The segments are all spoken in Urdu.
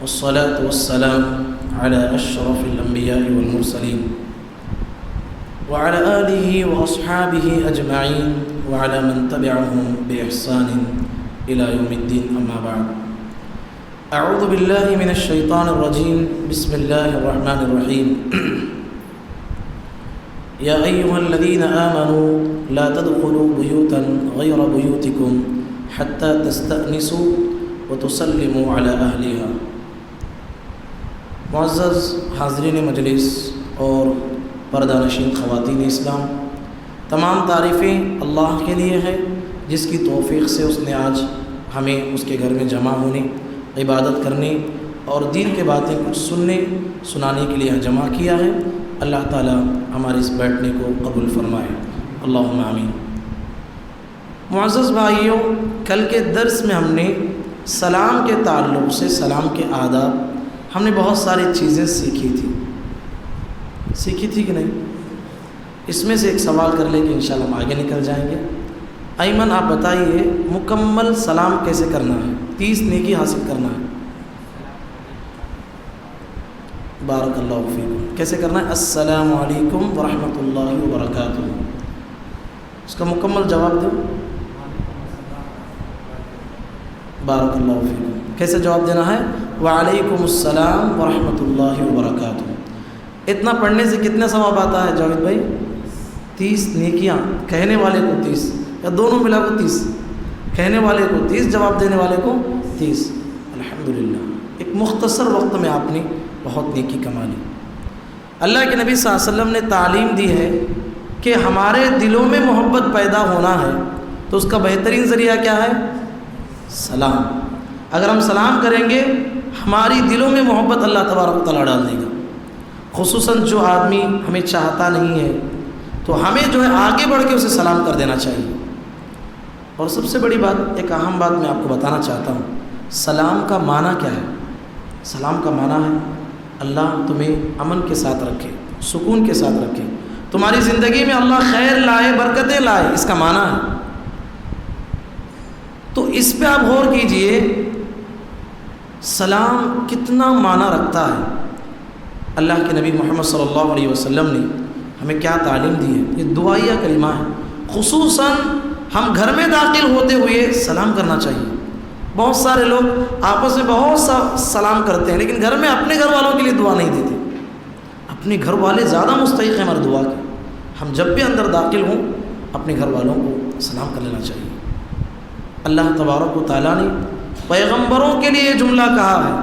والصلاة والسلام على أشرف الأنبياء والمرسلين وعلى آله وأصحابه أجمعين وعلى من تبعهم بإحسان إلى يوم الدين. أما بعد، أعوذ بالله من الشيطان الرجيم. بسم الله الرحمن الرحيم. يا أيها الذين آمنوا لا تدخلوا بيوتا غير بيوتكم حتى تستأنسوا وتسلموا على أهلها. معزز حاضرین مجلس اور پردہ نشین خواتین اسلام، تمام تعریفیں اللہ کے لیے ہے جس کی توفیق سے اس نے آج ہمیں اس کے گھر میں جمع ہونے، عبادت کرنے اور دین کے باتیں کچھ سنانے کے لیے جمع کیا ہے. اللہ تعالی ہمارے اس بیٹھنے کو قبول فرمائے. اللہم آمین. معزز بھائیوں، کل کے درس میں ہم نے سلام کے تعلق سے، سلام کے آداب، ہم نے بہت ساری چیزیں سیکھی تھی کہ نہیں؟ اس میں سے ایک سوال کر لیں کہ انشاءاللہ ہم آگے نکل جائیں گے. ایمن آپ بتائیے، مکمل سلام کیسے کرنا ہے؟ 30 نیکی حاصل کرنا ہے. بارک اللہ فیکم. کیسے کرنا ہے؟ السلام علیکم ورحمۃ اللہ وبرکاتہ. اس کا مکمل جواب دو. بارک اللہ فیکم. کیسے جواب دینا ہے؟ وعلیکم السلام ورحمۃ اللہ وبرکاتہ. اتنا پڑھنے سے کتنے ثواب آتا ہے جاوید بھائی؟ 30 نیکیاں. کہنے والے کو 30 یا دونوں ملا کو 30؟ کہنے والے کو 30، جواب دینے والے کو 30. الحمدللہ، ایک مختصر وقت میں آپ نے بہت نیکی کما لی. اللہ کے نبی صلی اللہ علیہ وسلم نے تعلیم دی ہے کہ ہمارے دلوں میں محبت پیدا ہونا ہے تو اس کا بہترین ذریعہ کیا ہے؟ سلام. اگر ہم سلام کریں گے ہماری دلوں میں محبت اللہ تبارک و تعالیٰ ڈال دے گا. خصوصاً جو آدمی ہمیں چاہتا نہیں ہے تو ہمیں جو ہے آگے بڑھ کے اسے سلام کر دینا چاہیے. اور سب سے بڑی بات، ایک اہم بات میں آپ کو بتانا چاہتا ہوں. سلام کا معنی کیا ہے؟ سلام کا معنی ہے اللہ تمہیں امن کے ساتھ رکھے، سکون کے ساتھ رکھے، تمہاری زندگی میں اللہ خیر لائے، برکتیں لائے. اس کا معنی ہے. تو اس پہ آپ غور کیجئے، سلام کتنا معنی رکھتا ہے. اللہ کے نبی محمد صلی اللہ علیہ وسلم نے ہمیں کیا تعلیم دی ہے؟ یہ دعائیہ کلمہ ہے. خصوصاً ہم گھر میں داخل ہوتے ہوئے سلام کرنا چاہیے. بہت سارے لوگ آپس میں بہت سا سلام کرتے ہیں لیکن گھر میں اپنے گھر والوں کے لیے دعا نہیں دیتے. اپنے گھر والے زیادہ مستحق ہیں ہماری دعا کے. ہم جب بھی اندر داخل ہوں اپنے گھر والوں کو سلام کر لینا چاہیے. اللہ تبارک و تعالیٰ نے پیغمبروں کے لیے یہ جملہ کہا ہے.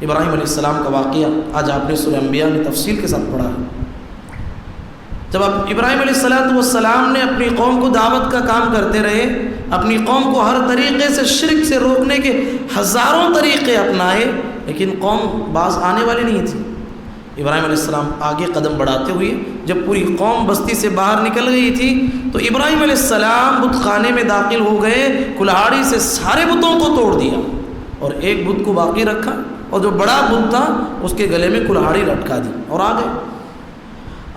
ابراہیم علیہ السلام کا واقعہ آج آپ نے سورہ انبیاء میں تفصیل کے ساتھ پڑھا ہے. جب ابراہیم علیہ السلام نے اپنی قوم کو دعوت کا کام کرتے رہے، اپنی قوم کو ہر طریقے سے شرک سے روکنے کے ہزاروں طریقے اپنائے، لیکن قوم باز آنے والی نہیں تھی. ابراہیم علیہ السلام آگے قدم بڑھاتے ہوئے جب پوری قوم بستی سے باہر نکل گئی تھی تو ابراہیم علیہ السلام بت خانے میں داخل ہو گئے، کلہاڑی سے سارے بتوں کو توڑ دیا اور ایک بت کو باقی رکھا، اور جو بڑا بت تھا اس کے گلے میں کلہاڑی لٹکا دی اور آ گئے.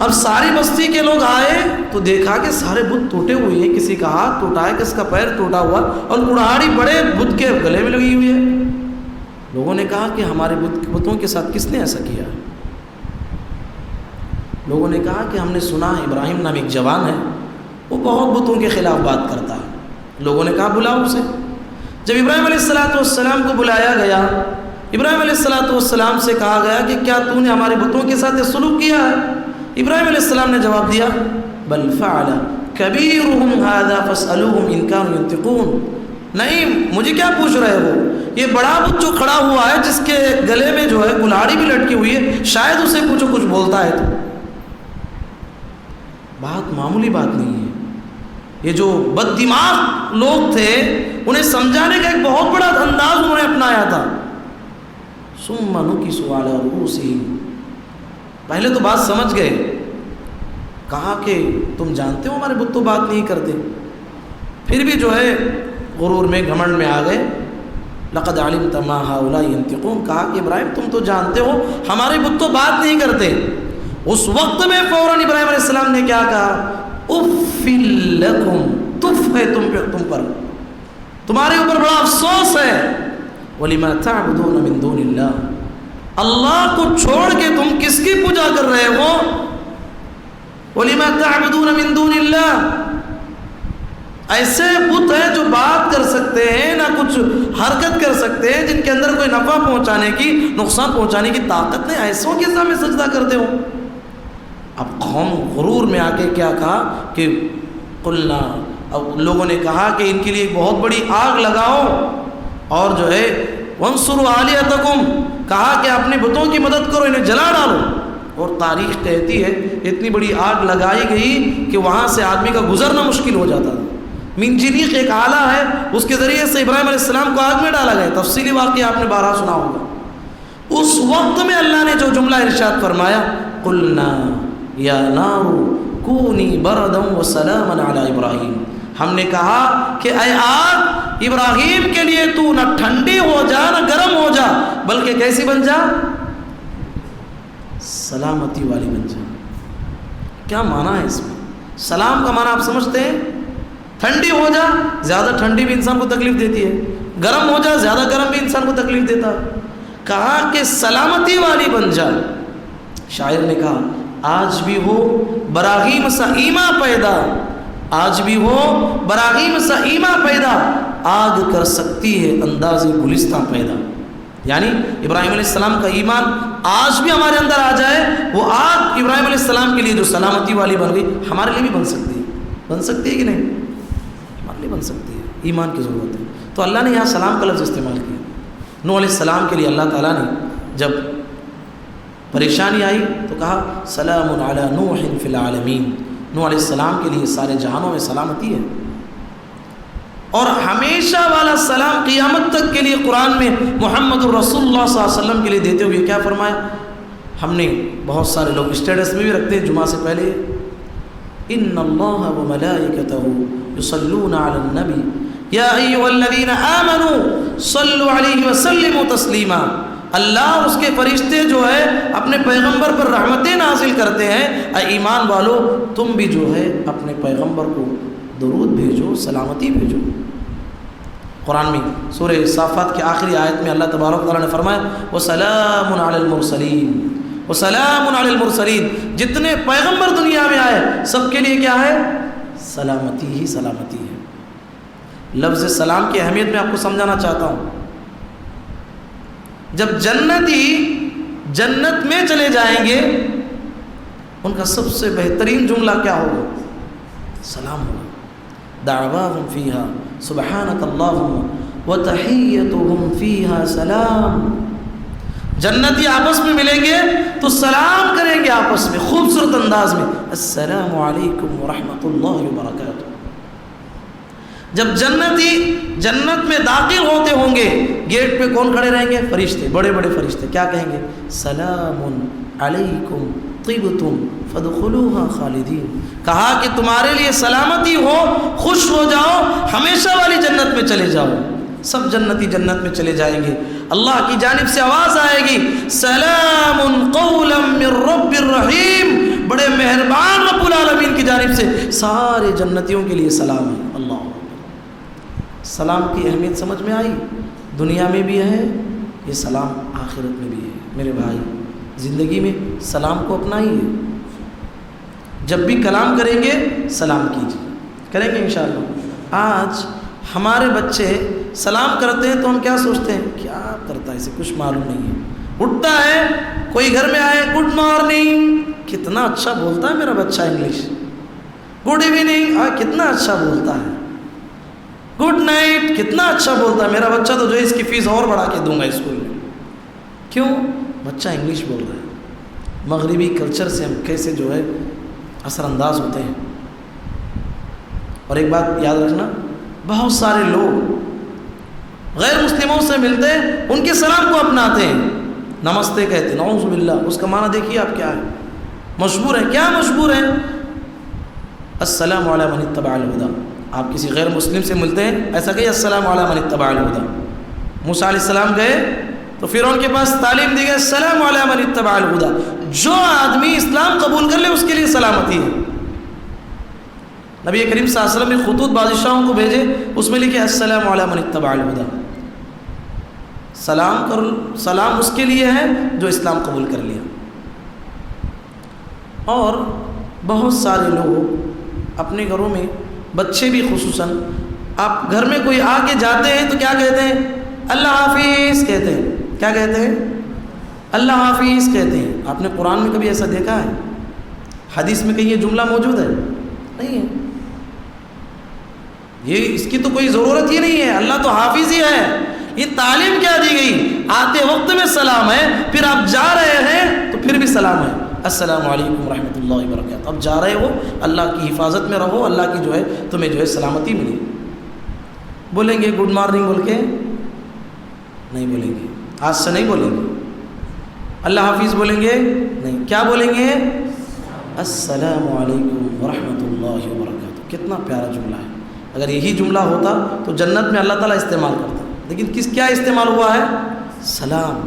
اب ساری بستی کے لوگ آئے تو دیکھا کہ سارے بت ٹوٹے ہوئے ہیں. کسی کا ہاتھ ٹوٹا ہے، کسی کا پیر ٹوٹا ہوا، اور کلہاڑی بڑے بت کے گلے میں لگی ہوئی ہے. لوگوں نے کہا کہ ہمارے بتوں کے ساتھ کس نے ایسا کیا؟ لوگوں نے کہا کہ ہم نے سنا ہے ابراہیم نام ایک جوان ہے، وہ بہت بتوں کے خلاف بات کرتا ہے. لوگوں نے کہا بلاؤ اسے. جب ابراہیم علیہ السلام کو بلایا گیا، ابراہیم علیہ السلام سے کہا گیا کہ کیا تو نے ہمارے بتوں کے ساتھ یہ سلوک کیا ہے؟ ابراہیم علیہ السلام نے جواب دیا، بل فعل کبیرہم ھذا فاسألوہم ان کانوا ینطقون. نہیں، مجھے کیا پوچھ رہے ہو؟ یہ بڑا بت جو کھڑا ہوا ہے جس کے گلے میں جو ہے کلہاڑی بھی لٹکی ہوئی ہے، شاید اسے پوچھو کچھ بولتا ہے تو. بات معمولی بات نہیں ہے. یہ جو بد دماغ لوگ تھے انہیں سمجھانے کا ایک بہت بڑا انداز انہوں نے اپنایا تھا. ثم نکسوا علی رؤوسہم. پہلے تو بات سمجھ گئے، کہا کہ تم جانتے ہو ہمارے بت تو بات نہیں کرتے. پھر بھی جو ہے غرور میں، گھمنڈ میں آ گئے. لقد علمت ما هؤلاء ينطقون. کہا کہ ابراہیم تم تو جانتے ہو ہمارے بت تو بات نہیں کرتے. اس وقت میں فوراً ابراہیم علیہ السلام نے کیا کہا؟ اف لکم. تف ہے تم پر، تمہارے اوپر بڑا افسوس ہے. وَلِمَا تَعْبُدُونَ مِن دُونِ اللَّهِ، اللہ کو چھوڑ کے تم کس کی پوجا کر رہے ہو؟ وَلِمَا تَعْبُدُونَ مِن دُونِ اللَّهِ، ایسے بت ہیں جو بات کر سکتے ہیں، نہ کچھ حرکت کر سکتے ہیں، جن کے اندر کوئی نفع پہنچانے کی، نقصان پہنچانے کی طاقت نہیں، ایسوں کے سامنے سجدہ کرتے ہو۔ اب قوم غرور میں آ کے کیا کہا کہ قلنا، اب لوگوں نے کہا کہ ان کے لیے ایک بہت بڑی آگ لگاؤ اور جو ہے وَانصُرُوا آلِهَتَكُمْ، کہا کہ اپنے بتوں کی مدد کرو، انہیں جلا ڈالو۔ اور تاریخ کہتی ہے اتنی بڑی آگ لگائی گئی کہ وہاں سے آدمی کا گزرنا مشکل ہو جاتا تھا۔ منجنیق ایک آلہ ہے، اس کے ذریعے سے ابراہیم علیہ السلام کو آگ میں ڈالا گیا، تفصیلی واقعہ آپ نے بارہا سنا ہوگا۔ اس وقت میں اللہ نے جو جملہ ارشاد فرمایا، قلنا یا نار کونی بردا وسلاما علی ابراہیم، ہم نے کہا کہ اے آگ ابراہیم کے لیے تو نہ ٹھنڈی ہو جا نہ گرم ہو جا، بلکہ کیسی بن جا؟ سلامتی والی بن جا۔ کیا معنی ہے اس میں؟ سلام کا معنی آپ سمجھتے ہیں؟ ٹھنڈی ہو جا، زیادہ ٹھنڈی بھی انسان کو تکلیف دیتی ہے، گرم ہو جا، زیادہ گرم بھی انسان کو تکلیف دیتا ہے۔ کہا کہ سلامتی والی بن جا۔ شاعر نے کہا آج بھی ہو براغیم سا ایما پیدا، آج بھی ہو براغیم سا ایما پیدا، آگ کر سکتی ہے انداز گلستان پیدا۔ یعنی ابراہیم علیہ السلام کا ایمان آج بھی ہمارے اندر آ جائے، وہ آگ ابراہیم علیہ السلام کے لیے جو سلامتی والی بن گئی، ہمارے لیے بھی بن سکتی ہے۔ بن سکتی ہے کہ نہیں؟ ہمارے لیے بن سکتی ہے، ایمان کی ضرورت ہے۔ تو اللہ نے یہاں سلام کا لفظ استعمال کیا۔ نوح علیہ السلام کے لیے اللہ تعالیٰ نے جب پریشانی آئی تو کہا سلام علی نوح فی العالمین، نوح علیہ السلام کے لیے سارے جہانوں میں سلامتی ہے۔ اور ہمیشہ والا سلام قیامت تک کے لیے قرآن میں محمد الرسول اللہ صلی اللہ علیہ وسلم کے لیے دیتے ہوئے کیا فرمایا؟ ہم نے بہت سارے لوگ اسٹیٹس میں بھی رکھتے ہیں جمعہ سے پہلے، ان اللہ وملائکتہ یصلون علی النبی یا ایھا الذین آمنوا صلوا علیہ وسلموا تسلیما، اللہ اور اس کے فرشتے جو ہے اپنے پیغمبر پر رحمتیں نازل کرتے ہیں، اے ایمان والو تم بھی جو ہے اپنے پیغمبر کو درود بھیجو، سلامتی بھیجو۔ قرآن میں سورہ صافات کی آخری آیت میں اللہ تبارک و تعالیٰ نے فرمایا وَسَلَامٌ عَلَى الْمُرْسَلِينَ، وَسَلَامٌ عَلَى الْمُرْسَلِينَ، جتنے پیغمبر دنیا میں آئے سب کے لیے کیا ہے؟ سلامتی ہی سلامتی ہے۔ لفظ سلام کی اہمیت میں آپ کو سمجھانا چاہتا ہوں۔ جب جنتی جنت میں چلے جائیں گے ان کا سب سے بہترین جملہ کیا ہوگا؟ سلام ہوگا۔ دعواہم فیہا سبحانک اللہم وتحیتہم فیہا سلام، جنتی آپس میں ملیں گے تو سلام کریں گے آپس میں خوبصورت انداز میں، السلام علیکم ورحمۃ اللہ وبرکاتہ۔ جب جنتی جنت میں داخل ہوتے ہوں گے گیٹ پہ کون کھڑے رہیں گے؟ فرشتے، بڑے بڑے فرشتے، کیا کہیں گے؟ سلام علیکم طبتم فادخلوها خالدین، کہا کہ تمہارے لیے سلامتی ہو، خوش ہو جاؤ، ہمیشہ والی جنت میں چلے جاؤ۔ سب جنتی جنت میں چلے جائیں گے، اللہ کی جانب سے آواز آئے گی سلام قولا من رب الرحیم، بڑے مہربان رب العالمین کی جانب سے سارے جنتیوں کے لیے سلام ہے۔ اللہ، سلام کی اہمیت سمجھ میں آئی؟ دنیا میں بھی ہے یہ سلام، آخرت میں بھی ہے۔ میرے بھائی زندگی میں سلام کو اپنائیے، جب بھی کلام کریں گے سلام کیجیے، کریں گے انشاءاللہ۔ آج ہمارے بچے سلام کرتے ہیں تو ہم کیا سوچتے ہیں؟ کیا کرتا ہے اسے کچھ معلوم نہیں ہے۔ اٹھتا ہے کوئی گھر میں آئے گڈ مارننگ، کتنا اچھا بولتا ہے میرا بچہ انگلش، گڈ ایوننگ کتنا اچھا بولتا ہے، گڈ نائٹ کتنا اچھا بولتا ہے میرا بچہ، تو جو ہے اس کی فیس اور بڑھا کے دوں گا اسکول میں۔ کیوں؟ بچہ انگلش بول رہا ہے۔ مغربی کلچر سے ہم کیسے جو ہے اثر انداز ہوتے ہیں۔ اور ایک بات یاد رکھنا، بہت سارے لوگ غیر مسلموں سے ملتے ہیں ان کے سلام کو اپناتے ہیں، نمستے کہتے ہیں، نعوذ باللہ، اس کا معنی دیکھیے آپ کیا ہے، مشہور ہے، کیا مشہور ہے؟ السلام علی من اتبع الہدی، آپ کسی غیر مسلم سے ملتے ہیں ایسا کہیے السلام علی من اتبع الہدی۔ موسیٰ علیہ السلام گئے تو فرعون کے پاس تعلیم دی گئی السلام علی من اتبع الہدی، جو آدمی اسلام قبول کر لے اس کے لیے سلامتی ہے۔ نبی کریم صلی اللہ علیہ وسلم نے خطوط بادشاہوں کو بھیجے، اس میں لکھے السلام علی من اتبع الہدی، سلام اس کے لیے ہے جو اسلام قبول کر لیا. اور بہت سارے لوگ اپنے گھروں میں، بچے بھی خصوصاً، آپ گھر میں کوئی آ کے جاتے ہیں تو کیا کہتے ہیں؟ اللہ حافظ کہتے ہیں. کیا کہتے ہیں؟ اللہ حافظ کہتے ہیں. آپ نے قرآن میں کبھی ایسا دیکھا ہے؟ حدیث میں کہیں یہ جملہ موجود ہے؟ نہیں ہے. یہ اس کی تو کوئی ضرورت ہی نہیں ہے. اللہ تو حافظ ہی ہے. یہ تعلیم کیا دی گئی؟ آتے وقت میں سلام ہے، پھر آپ جا رہے ہیں تو پھر بھی سلام ہے. السلام علیکم ورحمۃ اللہ وبرکاتہ. اب جا رہے ہو، اللہ کی حفاظت میں رہو، اللہ کی جو ہے تمہیں جو ہے سلامتی ملی. بولیں گے گڈ مارننگ بول کے؟ نہیں بولیں گے. آج سے نہیں بولیں گے. اللہ حافظ بولیں گے؟ نہیں. کیا بولیں گے؟ السلام علیکم ورحمۃ اللہ وبرکاتہ. کتنا پیارا جملہ ہے. اگر یہی جملہ ہوتا تو جنت میں اللہ تعالیٰ استعمال کرتا. لیکن کیا استعمال ہوا ہے؟ سلام.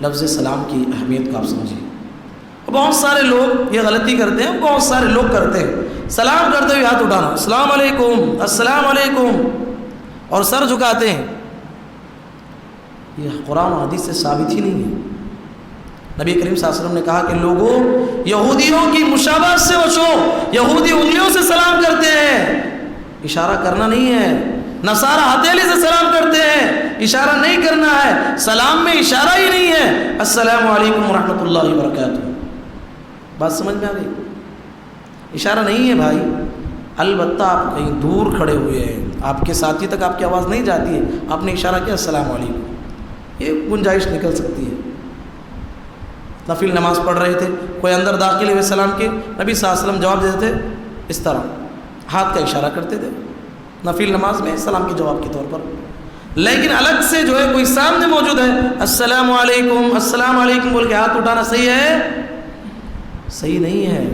لفظ سلام کی اہمیت کو آپ سمجھیے. بہت سارے لوگ یہ غلطی کرتے ہیں، بہت سارے لوگ کرتے ہیں، سلام کرتے ہوئے ہاتھ اٹھانا، السلام علیکم السلام علیکم، اور سر جھکاتے ہیں. یہ قرآن و حدیث سے ثابت ہی نہیں ہے. نبی کریم صلی اللہ علیہ وسلم نے کہا کہ لوگوں، یہودیوں کی مشابہت سے بچو. یہودی انگلیوں سے سلام کرتے ہیں، اشارہ کرنا نہیں ہے. نصارہ ہتھیلی سے سلام کرتے ہیں، اشارہ نہیں کرنا ہے. سلام میں اشارہ ہی نہیں ہے. السلام علیکم ورحمۃ اللہ وبرکاتہ. بات سمجھ میں آ گئی؟ اشارہ نہیں ہے بھائی. البتہ آپ کہیں دور کھڑے ہوئے ہیں، آپ کے ساتھی تک آپ کی آواز نہیں جاتی ہے، آپ نے اشارہ کیا السلام علیکم، یہ گنجائش نکل سکتی ہے. نفل نماز پڑھ رہے تھے، کوئی اندر داخل ہوئے سلام کے، نبی صلی اللہ علیہ وسلم جواب دیتے تھے اس طرح، ہاتھ کا اشارہ کرتے تھے نفل نماز میں سلام کے جواب کے طور پر. لیکن الگ سے جو ہے کوئی سامنے موجود ہے، السلام علیکم بول کے ہاتھ اٹھانا صحیح ہے؟ صحیح نہیں ہے.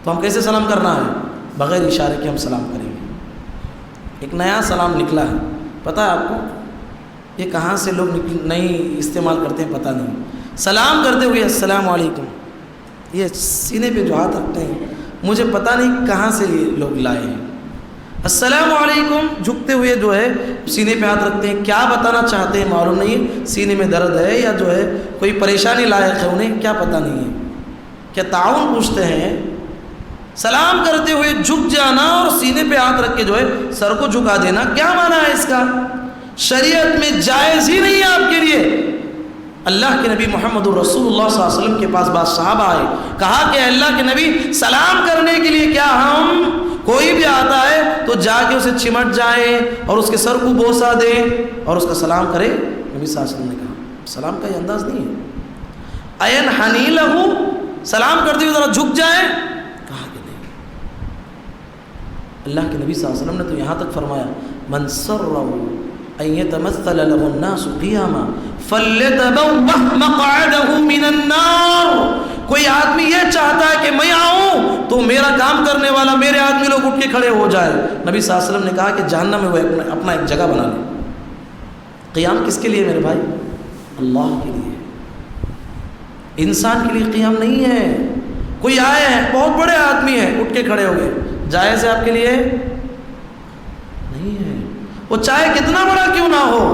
تو ہم کیسے سلام کرنا ہے؟ بغیر اشارے کے ہم سلام کریں گے. ایک نیا سلام نکلا ہے، پتہ ہے آپ کو؟ یہ کہاں سے لوگ نہیں استعمال کرتے ہیں پتہ نہیں. سلام کرتے ہوئے السلام علیکم، یہ سینے پہ جو ہاتھ رکھتے ہیں، مجھے پتہ نہیں کہاں سے یہ لوگ لائے ہیں. السلام علیکم جھکتے ہوئے جو ہے سینے پہ ہاتھ رکھتے ہیں. کیا بتانا چاہتے ہیں معلوم نہیں ہے. سینے میں درد ہے یا جو ہے کوئی پریشانی لائق ہے انہیں، کیا پتہ نہیں ہے. کیا تعاون پوچھتے ہیں؟ سلام کرتے ہوئے جھک جانا اور سینے پہ ہاتھ رکھ کے جو ہے سر کو جھکا دینا، کیا معنی ہے اس کا؟ شریعت میں جائز ہی نہیں ہے آپ کے لیے. اللہ کے نبی محمد الرسول اللہ صلی اللہ علیہ وسلم کے پاس بعض صحابہ آئے، کہا کہ اللہ کے نبی سلام کرنے کے لیے کیا ہم کوئی بھی آتا ہے تو جا کے اسے چمٹ جائیں اور اس کے سر کو بوسہ دیں اور اس کا سلام کرے؟ نبی صلی اللہ علیہ وسلم نے کہا سلام کا یہ انداز نہیں ہے. این حنی لہو، سلام کرتے ہوئے ذرا جھک جائیں؟ کہا کہ نہیں. اللہ کے نبی صلی اللہ علیہ وسلم نے تو یہاں تک فرمایا من سرہ ان یتمثل له الناس قیاما فلیتبوأ مقعدہ من النار. کوئی آدمی یہ چاہتا ہے کہ میں آؤں تو میرا کام کرنے والا میرے آدمی لوگ اٹھ کے کھڑے ہو جائے. نبی صلی اللہ علیہ وسلم نے کہا کہ جہنم میں وہ اپنا ایک جگہ بنا لے. قیام کس کے لیے میرے بھائی؟ اللہ کے لیے. انسان کے لیے قیام نہیں ہے. کوئی آئے ہیں بہت بڑے آدمی ہیں اٹھ کے کھڑے ہو گئے، جائز ہے آپ کے لیے؟ نہیں ہے. وہ چاہے کتنا بڑا کیوں نہ ہو،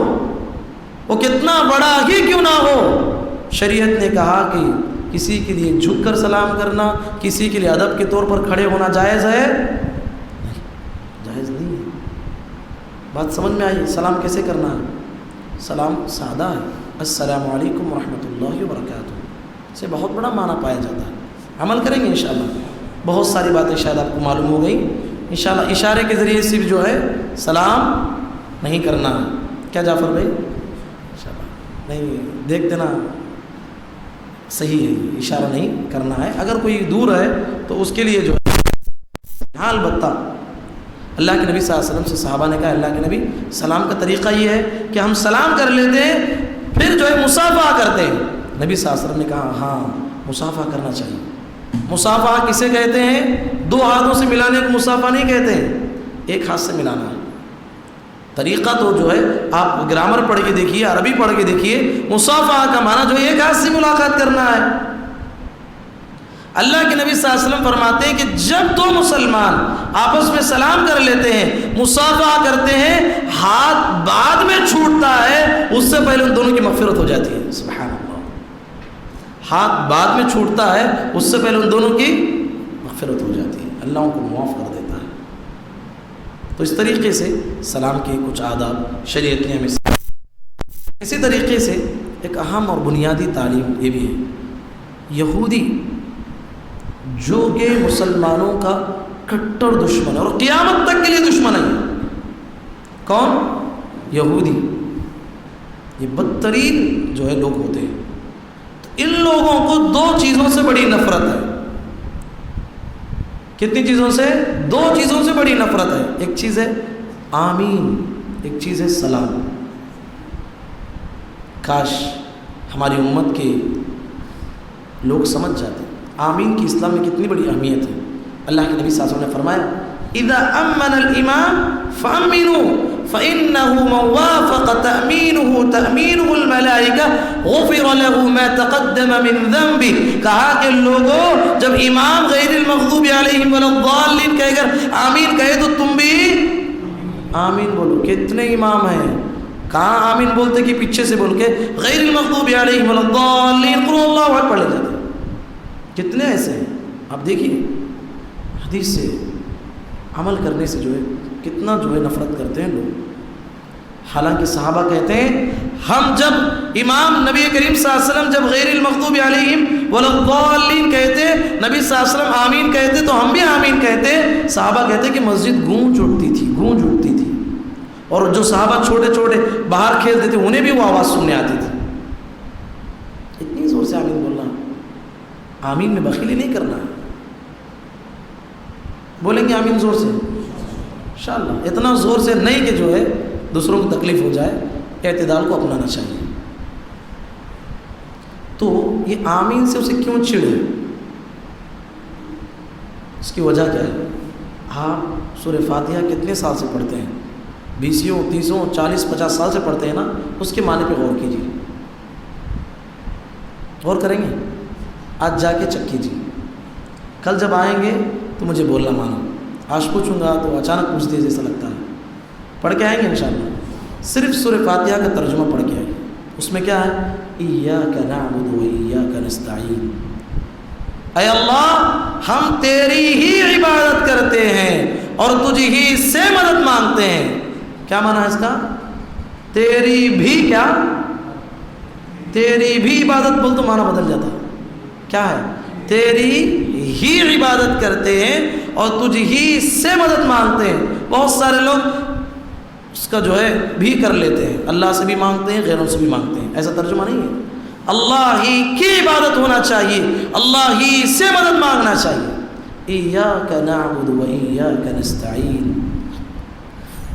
وہ کتنا بڑا ہی کیوں نہ ہو، شریعت نے کہا کہ کسی کے لیے جھک کر سلام کرنا، کسی کے لیے ادب کے طور پر کھڑے ہونا جائز ہے؟ نہیں، جائز نہیں ہے. بات سمجھ میں آئی؟ سلام کیسے کرنا ہے؟ سلام سادہ ہے، السلام علیکم ورحمۃ اللہ وبرکاتہ سے بہت بڑا معنی پایا جاتا ہے. عمل کریں گے انشاءاللہ. بہت ساری باتیں شاید آپ کو معلوم ہو گئی انشاءاللہ. اشارے کے ذریعے صرف جو ہے سلام نہیں کرنا ہے. کیا جعفر بھائی؟ انشاءاللہ نہیں دیکھ دینا صحیح ہے، اشارہ نہیں کرنا ہے. اگر کوئی دور ہے تو اس کے لیے جو ہے ہاں البتہ اللہ کے نبی صلی اللہ علیہ وسلم سے صحابہ نے کہا اللہ کے نبی سلام کا طریقہ یہ ہے کہ ہم سلام کر لیتے ہیں پھر جو ہے مصافحہ کرتے ہیں. نبی صلی اللہ علیہ وسلم نے کہا ہاں مصافحہ کرنا چاہیے. مصافحہ کسے کہتے ہیں؟ دو ہاتھوں سے ملانے کو مصافحہ نہیں کہتے ہیں، ایک ہاتھ سے ملانا ہے. طریقہ تو جو ہے آپ گرامر پڑھ کے دیکھیے، عربی پڑھ کے دیکھیے. مصافحہ کا معنی جو ہے ایک ہاتھ سے ملاقات کرنا ہے. اللہ کے نبی صلی اللہ علیہ وسلم فرماتے ہیں کہ جب دو مسلمان آپس میں سلام کر لیتے ہیں، مصافحہ کرتے ہیں، ہاتھ بعد میں چھوٹتا ہے، اس سے سے پہلے ان دونوں کی مغفرت ہو جاتی ہے. سبحان اللہ. ہاتھ بعد میں چھوٹتا ہے، اس سے پہلے ان دونوں کی مغفرت ہو جاتی ہے، اللہ ان کو معاف کر دیتا ہے. تو اس طریقے سے سلام کے کچھ آداب شریعت نے ہمیں. اسی طریقے سے ایک اہم اور بنیادی تعلیم یہ بھی ہے، یہودی جو کہ مسلمانوں کا کٹر دشمن ہے اور قیامت تک کے لیے دشمن ہے. کون؟ یہودی. یہ بدترین جو ہے لوگ ہوتے ہیں. تو ان لوگوں کو دو چیزوں سے بڑی نفرت ہے. کتنی چیزوں سے؟ دو چیزوں سے بڑی نفرت ہے. ایک چیز ہے آمین، ایک چیز ہے سلام. کاش ہماری امت کے لوگ سمجھ جاتے آمین کی اسلام میں کتنی بڑی اہمیت ہے. اللہ کے نبی صلی اللہ علیہ وسلم نے فرمایا اذا امن الامام فامنوا فانه من وافق تامینه تامینه الملائکہ غفر له ما تقدم من ذنبه. کہا کہ لوگوں جب امام غیر المغضوب علیہم ولا الضالین کہے گا آمین کہے تو تم بھی آمین بولو. کتنے امام ہیں کہاں آمین بولتے کہ پیچھے سے بول کے غیر المغضوب علیہم ولا الضالین قل اللہ احد پڑھ جاتے. کتنے ایسے ہیں آپ دیکھیے. حدیث سے عمل کرنے سے جو ہے کتنا جو ہے نفرت کرتے ہیں لوگ. حالانکہ صحابہ کہتے ہیں ہم جب امام نبی کریم صلی اللہ علیہ وسلم جب غیر المغضوب علیہم ولا الضالین کہتے نبی صلی اللہ علیہ وسلم آمین کہتے تو ہم بھی آمین کہتے. صحابہ کہتے کہ مسجد گونج اٹھتی تھی اور جو صحابہ چھوٹے چھوٹے باہر کھیلتے تھے انہیں بھی وہ آواز سننے آتی تھی. اتنی زور سے آمین بولنا. آمین میں بخیلی نہیں کرنا ہے. بولیں گے آمین زور سے انشاءاللہ. اتنا زور سے نہیں کہ جو ہے دوسروں کو تکلیف ہو جائے. اعتدال کو اپنانا چاہیے. تو یہ آمین سے اسے کیوں چڑ ہے؟ اس کی وجہ کیا ہے؟ آپ سورہ فاتحہ کتنے سال سے پڑھتے ہیں؟ 20 30 40 50 سال سے پڑھتے ہیں نا. اس کے معنی پہ غور کیجیے. غور کریں گے؟ آج جا کے چیک کیجیے. کل جب آئیں گے تو مجھے بولنا مانا. آج پوچھوں گا تو اچانک پوچھ دیجیے جیسا لگتا ہے. پڑھ کے آئیں گے انشاءاللہ. صرف سورہ فاتحہ کا ترجمہ پڑھ کے آئیں. اس میں کیا ہے؟ ایاک نعبد و ایاک نستعین. اے اللہ ہم تیری ہی عبادت کرتے ہیں اور تجھ ہی سے مدد مانگتے ہیں. کیا معنی ہے اس کا؟ تیری بھی کیا؟ تیری بھی عبادت بول تو معنی بدل جاتا ہے. کیا ہے؟ تیری ہی عبادت کرتے ہیں اور تجھ ہی سے مدد مانگتے ہیں. بہت سارے لوگ اس کا جو ہے بھی کر لیتے ہیں. اللہ سے بھی مانگتے ہیں، غیروں سے بھی مانگتے ہیں. ایسا ترجمہ نہیں ہے. اللہ ہی کی عبادت ہونا چاہیے، اللہ ہی سے مدد مانگنا چاہیے. ایاک نعبد و ایاک نستعین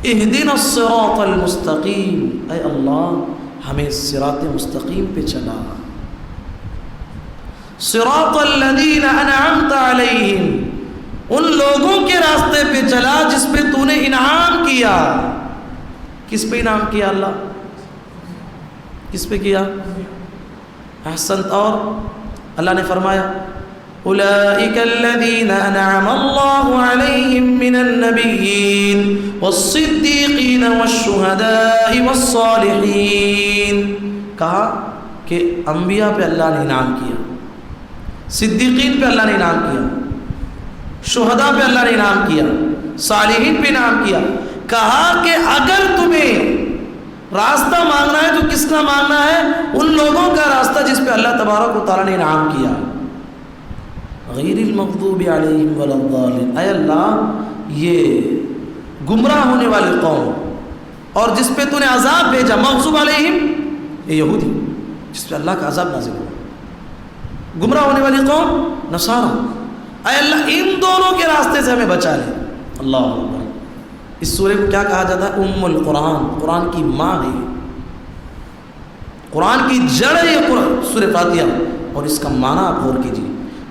اہدنا الصراط المستقیم. اے اللہ ہمیں صراط مستقیم پہ چلا. صراط الذین انعمت علیہم، ان لوگوں کے راستے پہ چلا جس پہ تو نے انعام کیا. کس پہ انعام کیا؟ اللہ. کس پہ کیا؟ احسنت. اور اللہ نے فرمایا اولئک الذین انعم اللہ علیہم من النبیین والصدیقین والشہداء والصالحین. کہا کہ انبیاء پہ اللہ نے انعام کیا، صدیقین پہ اللہ نے انعام کیا، شہداء پہ اللہ نے انعام کیا، صالحین پہ انعام کیا. کہا کہ اگر تمہیں راستہ مانگنا ہے تو کس کا مانگنا ہے؟ ان لوگوں کا راستہ جس پہ اللہ تبارک و تعالیٰ نے انعام کیا. غیر المغضوب علیہم ولا الضالین. اے اللہ یہ گمراہ ہونے والی قوم اور جس پہ تو نے عذاب بھیجا، مغضوب علیہم یہ یہودی جس پہ اللہ کا عذاب نازل ہوا. گمراہ ہونے والی قوم نصارہ. اے اللہ ان دونوں کے راستے سے ہمیں بچا لے. اللہ اکبر. اس سورہ کو کیا کہا جاتا ہے؟ ام القرآن. قرآن کی ماں ہے، قرآن کی جڑ ہے یہ سورہ فاتحہ. اور اس کا معنی آپ غور کیجیے.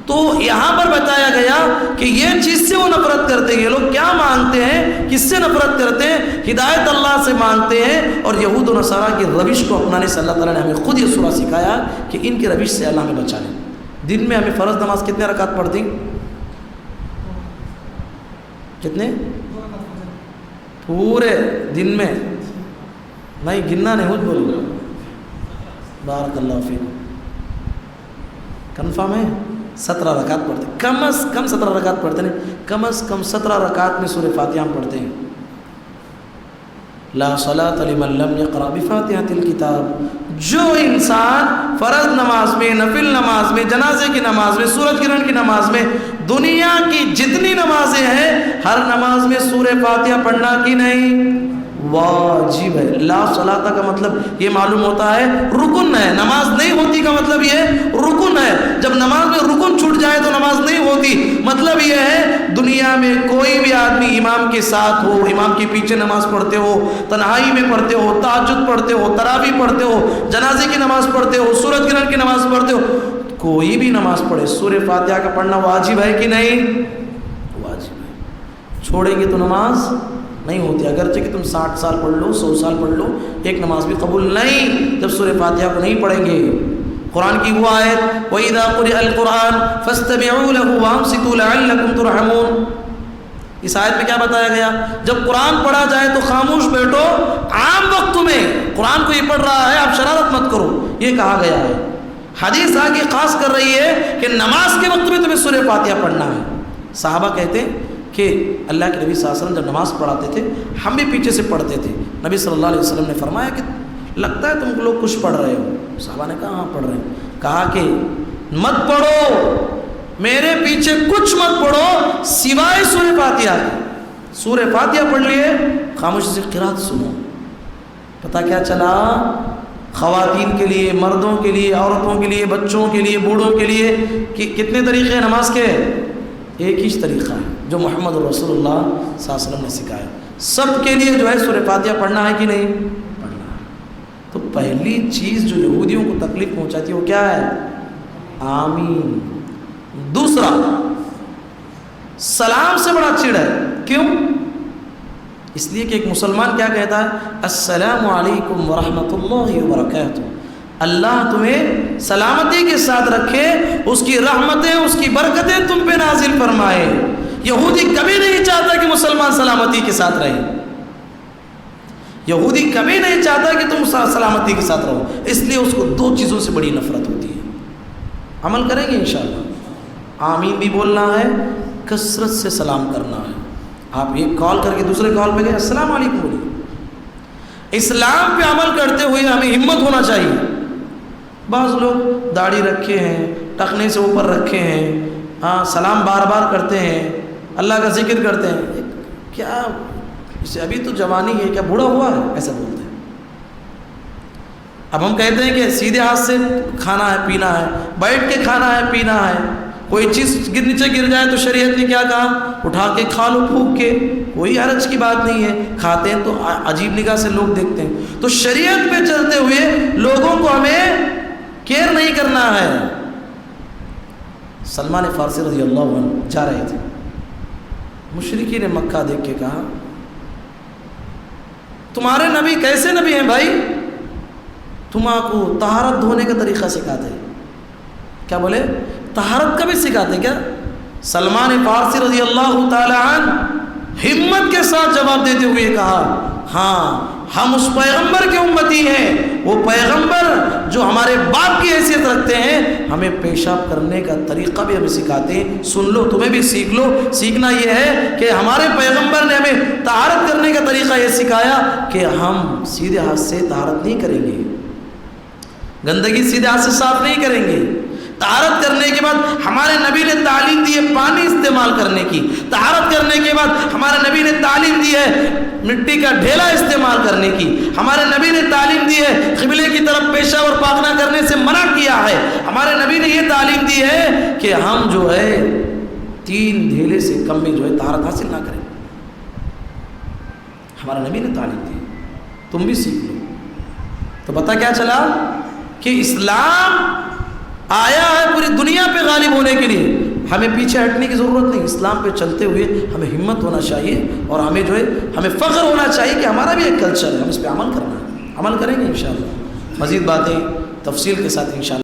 تو یہاں پر بتایا گیا کہ یہ چیز سے وہ نفرت کرتے ہیں. یہ لوگ کیا مانگتے ہیں؟ کس سے نفرت کرتے ہیں؟ ہدایت اللہ سے مانگتے ہیں. اور یہود و نصارہ کی روش کو اپنانے سے اللہ تعالیٰ نے ہمیں خود یہ سورہ سکھایا کہ ان کی روش سے اللہ ہمیں بچا لے. دن میں ہمیں فرض نماز کتنے رکعت پڑھتی؟ کتنے؟ پورے دن میں نہیں گننا نہیں، مجھ بولو بارک اللہ فیکم. کنفرم ہے؟ 17 رکعت پڑھتے ہیں کم از کم. 17 رکعت پڑھتے ہیں کم از کم. 17 رکعت میں سورہ فاتحہ ہم پڑھتے ہیں. لا صلاۃ لمن لم یقرأ بفاتحۃ الکتاب. جو انسان فرض نماز میں، نفل نماز میں، جنازے کی نماز میں، سورج گرہن کی نماز میں، دنیا کی جتنی نمازیں ہیں ہر نماز میں سورہ فاتحہ پڑھنا کی نہیں واجب ہے. لا صلاۃ کا مطلب یہ معلوم ہوتا ہے رکن ہے. نماز نہیں ہوتی کا مطلب یہ رکن ہے. جب نماز میں رکن چھوٹ جائے تو نماز نہیں ہوتی. مطلب یہ ہے دنیا میں کوئی بھی آدمی امام کے ساتھ ہو، امام کے پیچھے نماز پڑھتے ہو، تنہائی میں پڑھتے ہو، تہجد پڑھتے ہو، تراویح پڑھتے ہو، جنازے کی نماز پڑھتے ہو، سورج گرہن کی نماز پڑھتے ہو، کوئی بھی نماز پڑھے سورہ فاتحہ کا پڑھنا واجب ہے کہ نہیں؟ واجب ہے. چھوڑیں گے تو نماز نہیں ہوتی. اگرچہ کہ تم 60 سال پڑھ لو، 100 سال پڑھ لو، ایک نماز بھی قبول نہیں جب سورہ فاتحہ کو نہیں پڑھیں گے. قرآن کی وہ آیت وَإِذَا قُرِئَ الْقُرْآنُ فَاسْتَمِعُوا لَهُ وَأَنصِتُوا لَعَلَّكُمْ تُرْحَمُونَ. اس آیت میں کیا بتایا گیا؟ جب قرآن پڑھا جائے تو خاموش بیٹھو. عام وقت میں قرآن کو یہ پڑھ رہا ہے، آپ شرارت مت کرو، یہ کہا گیا ہے. حدیث آگے خاص کر رہی ہے کہ نماز کے وقت میں تمہیں سورہ فاتحہ پڑھنا ہے. صحابہ کہتے ہیں کہ اللہ کے نبی صلی اللہ علیہ وسلم جب نماز پڑھاتے تھے ہم بھی پیچھے سے پڑھتے تھے. نبی صلی اللہ علیہ وسلم نے فرمایا کہ لگتا ہے تم لوگ کچھ پڑھ رہے ہو. صحابہ نے کہا ہاں پڑھ رہے ہیں. کہا کہ مت پڑھو، میرے پیچھے کچھ مت پڑھو سوائے سورہ فاتحہ کے. سورہ فاتحہ پڑھ لیے، خاموشی سے قرات سنو. پتہ کیا چلا؟ خواتین کے لیے، مردوں کے لیے، عورتوں کے لیے، بچوں کے لیے، بوڑھوں کے لیے کتنے طریقے ہیں نماز کے؟ ایک ہی طریقہ ہے جو محمد رسول اللہ صلی اللہ علیہ وسلم نے سکھایا. سب کے لیے جو ہے سورہ فاتحہ پڑھنا ہے کہ نہیں؟ پڑھنا ہے. تو پہلی چیز جو یہودیوں کو تکلیف پہنچاتی ہے وہ کیا ہے؟ آمین. دوسرا، سلام سے بڑا چڑ ہے. کیوں؟ اس لیے کہ ایک مسلمان کیا کہتا ہے؟ السلام علیکم ورحمۃ اللہ وبرکاتہ. اللہ تمہیں سلامتی کے ساتھ رکھے، اس کی رحمتیں، اس کی برکتیں تم پہ نازل فرمائے. یہودی کبھی نہیں چاہتا کہ مسلمان سلامتی کے ساتھ رہے. یہودی کبھی نہیں چاہتا کہ تم سلامتی کے ساتھ رہو. اس لیے اس کو 2 چیزوں سے بڑی نفرت ہوتی ہے. عمل کریں گے انشاءاللہ. آمین بھی بولنا ہے، کثرت سے سلام کرنا ہے. آپ ایک کال کر کے دوسرے کال پہ گئے السلام علیکم بولیے. اسلام پہ عمل کرتے ہوئے ہمیں ہمت ہونا چاہیے. بعض لوگ داڑھی رکھے ہیں، ٹخنے سے اوپر رکھے ہیں، ہاں سلام بار بار کرتے ہیں، اللہ کا ذکر کرتے ہیں. کیا اسے ابھی تو جوانی ہے، کیا بوڑھا ہوا ہے؟ ایسا بولتے ہیں. اب ہم کہتے ہیں کہ سیدھے ہاتھ سے کھانا ہے پینا ہے، بیٹھ کے کھانا ہے پینا ہے. کوئی چیز نیچے گر جائے تو شریعت نے کیا کہا؟ اٹھا کے کھا لو پھونک کے، کوئی حرج کی بات نہیں ہے. کھاتے ہیں تو عجیب نگاہ سے لوگ دیکھتے ہیں. تو شریعت پہ چلتے ہوئے لوگوں کو ہمیں کیئر نہیں کرنا ہے. سلمان فارسی رضی اللہ عنہ جا رہے تھے. مشرکین مکہ دیکھ کے کہا تمہارے نبی کیسے نبی ہیں بھائی؟ تمہارے طہارت دھونے کا طریقہ سکھاتے ہیں. کیا بولے؟ طہارت کا بھی سکھاتے کیا؟ سلمان فارسی رضی اللہ تعالی عنہ ہمت کے ساتھ جواب دیتے ہوئے کہا ہاں ہم اس پیغمبر کے امتی ہیں، وہ پیغمبر جو ہمارے باپ کی حیثیت رکھتے ہیں، ہمیں پیشاب کرنے کا طریقہ بھی ہمیں سکھاتے ہیں. سن لو، تمہیں بھی سیکھ لو. سیکھنا یہ ہے کہ ہمارے پیغمبر نے ہمیں طہارت کرنے کا طریقہ یہ سکھایا کہ ہم سیدھے ہاتھ سے طہارت نہیں کریں گے، گندگی سیدھے ہاتھ سے صاف نہیں کریں گے. طہارت کرنے کے بعد ہمارے نبی نے تعلیم دی ہے پانی استعمال کرنے کی. طہارت کرنے کے بعد ہمارے نبی نے تعلیم دی ہے مٹی کا ڈھیلا استعمال کرنے کی. ہمارے نبی نے تعلیم دی ہے قبلے کی طرف پیشاب اور پاخانہ کرنے سے منع کیا ہے. ہمارے نبی نے یہ تعلیم دی ہے کہ ہم جو ہے 3 ڈھیلے سے کم میں جو ہے طہارت حاصل نہ کریں. ہمارے نبی نے تعلیم دی، تم بھی سیکھ لو. تو پتہ کیا چلا کہ اسلام آیا ہے پوری دنیا پہ غالب ہونے کے لیے. ہمیں پیچھے ہٹنے کی ضرورت نہیں. اسلام پہ چلتے ہوئے ہمیں ہمت ہونا چاہیے اور ہمیں جو ہے ہمیں فخر ہونا چاہیے کہ ہمارا بھی ایک کلچر ہے، ہم اس پہ عمل کرنا ہے. عمل کریں گے انشاءاللہ. مزید باتیں تفصیل کے ساتھ انشاءاللہ